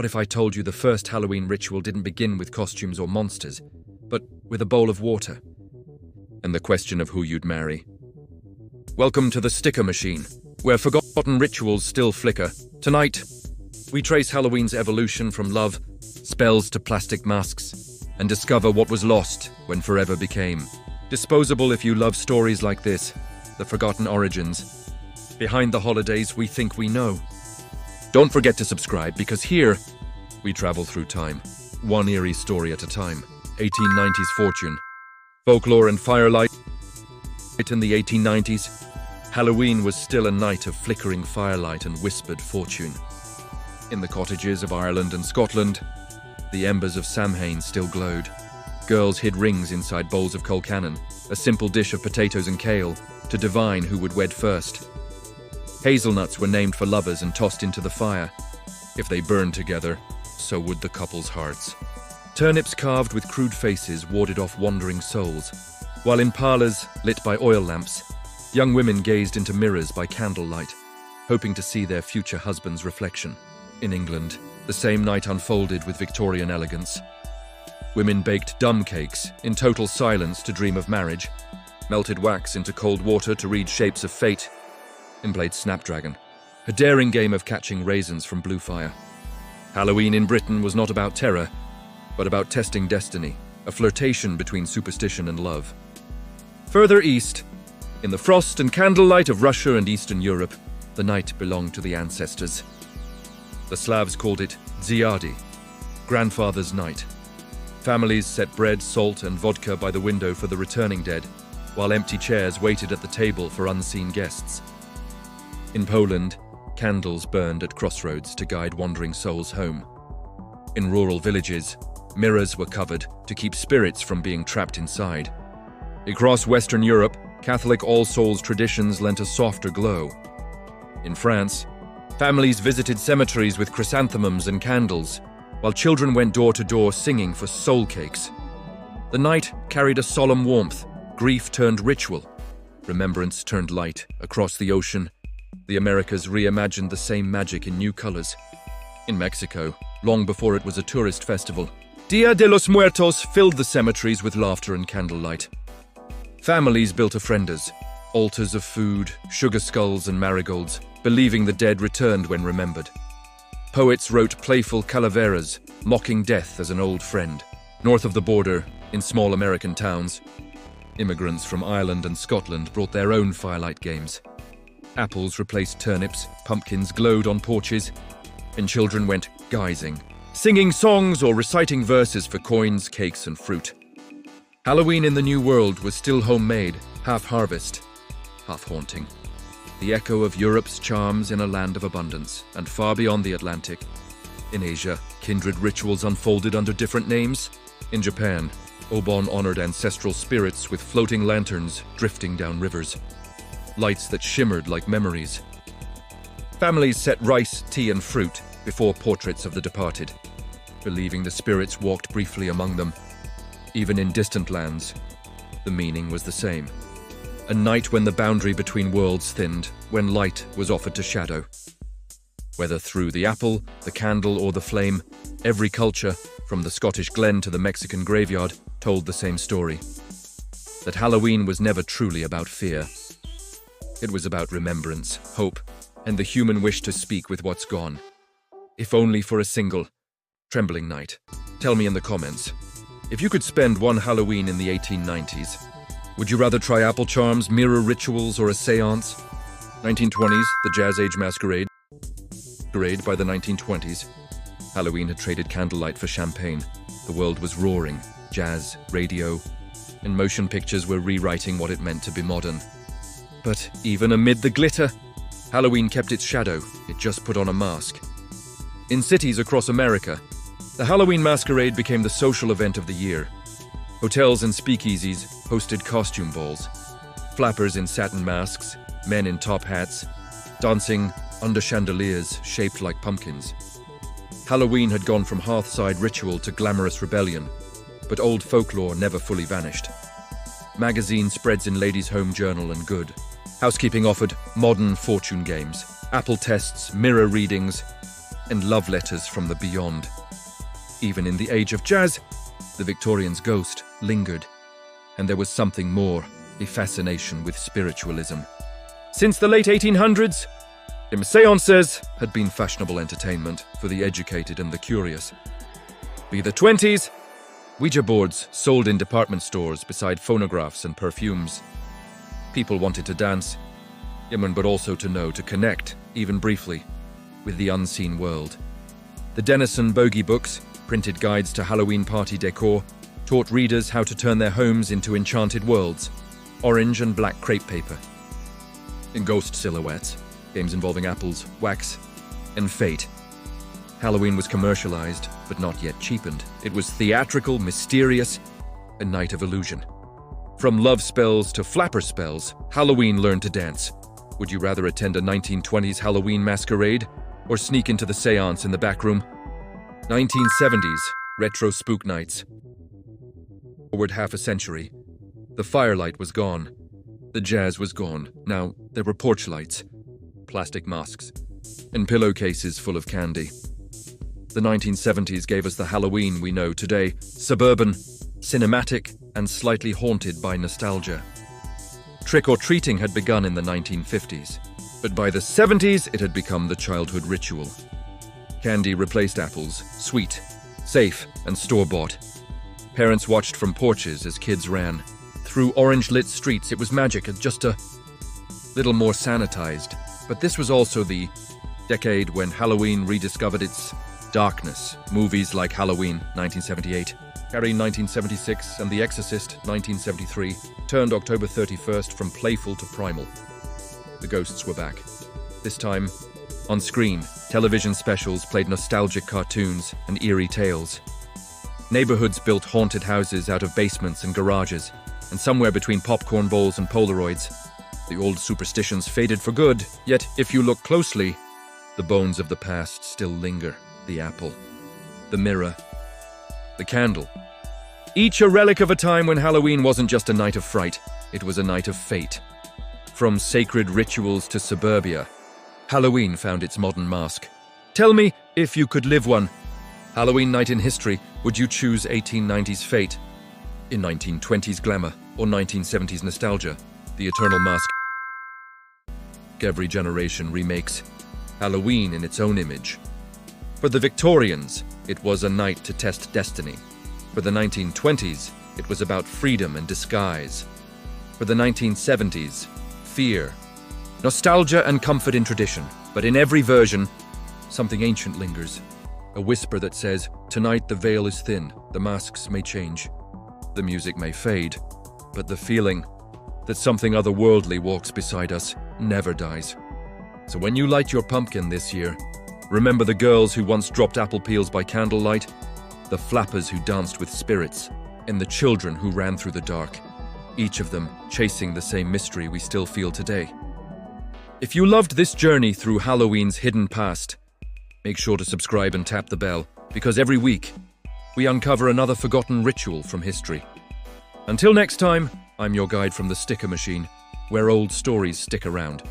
What if I told you the first Halloween ritual didn't begin with costumes or monsters, but with a bowl of water? And the question of who you'd marry. Welcome to the sticker machine, where forgotten rituals still flicker. Tonight, we trace Halloween's evolution from love, spells to plastic masks, and discover what was lost when forever became disposable. If you love stories like this, the forgotten origins, behind the holidays we think we know. Don't forget to subscribe, because here, we travel through time, one eerie story at a time. 1890s fortune. Folklore and firelight. In the 1890s, Halloween was still a night of flickering firelight and whispered fortune. In the cottages of Ireland and Scotland, the embers of Samhain still glowed. Girls hid rings inside bowls of colcannon, a simple dish of potatoes and kale, to divine who would wed first. Hazelnuts were named for lovers and tossed into the fire. If they burned together, so would the couple's hearts. Turnips carved with crude faces warded off wandering souls, while in parlors lit by oil lamps, young women gazed into mirrors by candlelight, hoping to see their future husband's reflection. In England, the same night unfolded with Victorian elegance. Women baked dumb cakes in total silence to dream of marriage, melted wax into cold water to read shapes of fate, and played Snapdragon, a daring game of catching raisins from blue fire. Halloween in Britain was not about terror, but about testing destiny, a flirtation between superstition and love. Further east, in the frost and candlelight of Russia and Eastern Europe, the night belonged to the ancestors. The Slavs called it Dziady, grandfather's night. Families set bread, salt, and vodka by the window for the returning dead, while empty chairs waited at the table for unseen guests. In Poland, candles burned at crossroads to guide wandering souls home. In rural villages, mirrors were covered to keep spirits from being trapped inside. Across Western Europe, Catholic All Souls traditions lent a softer glow. In France, families visited cemeteries with chrysanthemums and candles, while children went door to door singing for soul cakes. The night carried a solemn warmth, grief turned ritual, remembrance turned light. Across the ocean, the Americas reimagined the same magic in new colors. In Mexico, long before it was a tourist festival, Dia de los Muertos filled the cemeteries with laughter and candlelight. Families built ofrendas, altars of food, sugar skulls and marigolds, believing the dead returned when remembered. Poets wrote playful calaveras, mocking death as an old friend. North of the border, in small American towns, immigrants from Ireland and Scotland brought their own firelight games. Apples replaced turnips, pumpkins glowed on porches, and children went guising, singing songs or reciting verses for coins, cakes, and fruit. Halloween in the New World was still homemade, half harvest, half haunting. The echo of Europe's charms in a land of abundance, and far beyond the Atlantic. In Asia, kindred rituals unfolded under different names. In Japan, Obon honored ancestral spirits with floating lanterns drifting down rivers, lights that shimmered like memories. Families set rice, tea, and fruit before portraits of the departed, believing the spirits walked briefly among them. Even in distant lands, the meaning was the same. A night when the boundary between worlds thinned, when light was offered to shadow. Whether through the apple, the candle, or the flame, every culture, from the Scottish glen to the Mexican graveyard, told the same story. That Halloween was never truly about fear. It was about remembrance, hope, and the human wish to speak with what's gone. If only for a single, trembling night. Tell me in the comments, if you could spend one Halloween in the 1890s, would you rather try apple charms, mirror rituals, or a seance? 1920s, the Jazz Age masquerade. By the 1920s, Halloween had traded candlelight for champagne. The world was roaring. Jazz, radio, and motion pictures were rewriting what it meant to be modern. But even amid the glitter, Halloween kept its shadow. It just put on a mask. In cities across America, the Halloween masquerade became the social event of the year. Hotels and speakeasies hosted costume balls. Flappers in satin masks, men in top hats, dancing under chandeliers shaped like pumpkins. Halloween had gone from hearthside ritual to glamorous rebellion, but old folklore never fully vanished. Magazine spreads in Ladies' Home Journal and Good. Housekeeping offered modern fortune games, apple tests, mirror readings, and love letters from the beyond. Even in the age of jazz, the Victorians' ghost lingered, and there was something more, a fascination with spiritualism. Since the late 1800s, séances had been fashionable entertainment for the educated and the curious. By the 20s, Ouija boards sold in department stores beside phonographs and perfumes. People wanted to dance, but also to know, to connect, even briefly, with the unseen world. The Denison Bogey books, printed guides to Halloween party decor, taught readers how to turn their homes into enchanted worlds. Orange and black crepe paper. In ghost silhouettes, games involving apples, wax, and fate. Halloween was commercialized, but not yet cheapened. It was theatrical, mysterious, a night of illusion. From love spells to flapper spells, Halloween learned to dance. Would you rather attend a 1920s Halloween masquerade or sneak into the seance in the back room? 1970s, retro spook nights. Forward half a century. The firelight was gone. The jazz was gone. Now there were porch lights, plastic masks, and pillowcases full of candy. The 1970s gave us the Halloween we know today, suburban, cinematic, and slightly haunted by nostalgia. Trick-or-treating had begun in the 1950s, but by the 70s it had become the childhood ritual. Candy replaced apples, sweet, safe, and store-bought. Parents watched from porches as kids ran. Through orange-lit streets, it was magic, just a little more sanitized. But this was also the decade when Halloween rediscovered its darkness. Movies like Halloween, 1978, Carrie, 1976, and The Exorcist, 1973, turned October 31st from playful to primal. The ghosts were back. This time, on screen, television specials played nostalgic cartoons and eerie tales. Neighborhoods built haunted houses out of basements and garages, and somewhere between popcorn bowls and Polaroids, the old superstitions faded for good, yet if you look closely, the bones of the past still linger. The apple, the mirror, the candle. Each a relic of a time when Halloween wasn't just a night of fright, it was a night of fate. From sacred rituals to suburbia, Halloween found its modern mask. Tell me, if you could live one Halloween night in history, would you choose 1890s fate, in 1920s glamour, or 1970s nostalgia, the eternal mask? Every generation remakes Halloween in its own image. For the Victorians, it was a night to test destiny. For the 1920s, it was about freedom and disguise. For the 1970s, fear, nostalgia and comfort in tradition. But in every version, something ancient lingers. A whisper that says, tonight the veil is thin, the masks may change, the music may fade, but the feeling that something otherworldly walks beside us never dies. So when you light your pumpkin this year, remember the girls who once dropped apple peels by candlelight, the flappers who danced with spirits, and the children who ran through the dark, each of them chasing the same mystery we still feel today. If you loved this journey through Halloween's hidden past, make sure to subscribe and tap the bell, because every week, we uncover another forgotten ritual from history. Until next time, I'm your guide from the sticker machine, where old stories stick around.